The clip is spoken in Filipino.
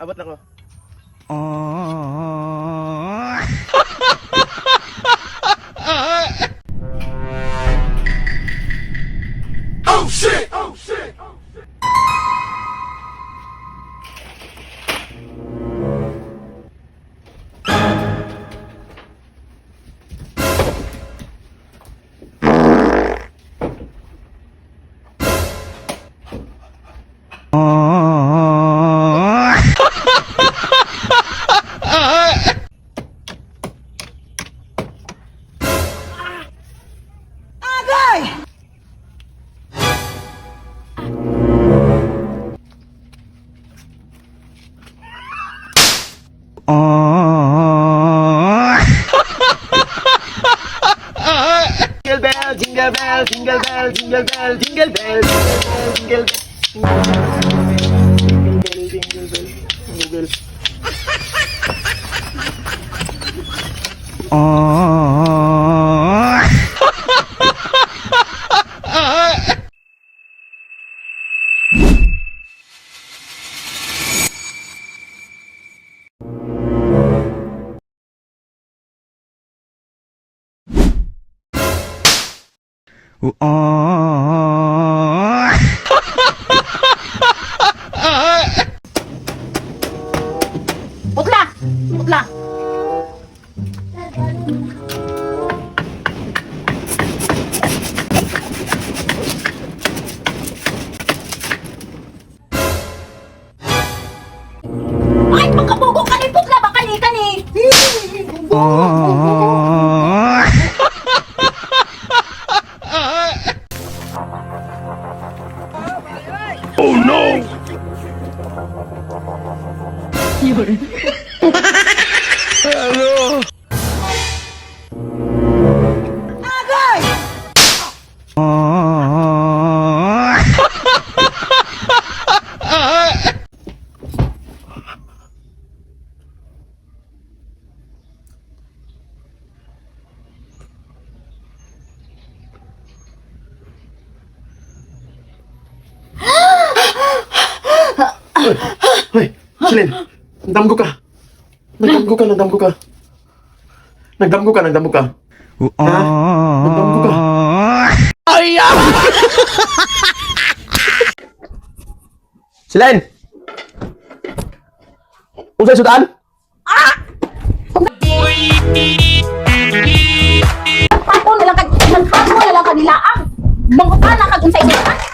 Abot na ko. Oh shit! Oh shit! Jingle bell, jingle bell, jingle bell, jingle bell, jingle bell, jingle bell, jingle bell. Putla! Putla! Ay, pagkabugo ka ni Putla! Baka ni ka ni! Oh no! Hello! Agay! Hoy, Celyn, nagdamgo ka. Nagdamgo ka, nagdamgo ka. Nagdamgo ka, nagdamgo ka. Ha? Nagdamgo ka. Ay! Celyn! Unsay sudan? Nagpato na lang ka nilaang! Mangutan na kag unsay ito!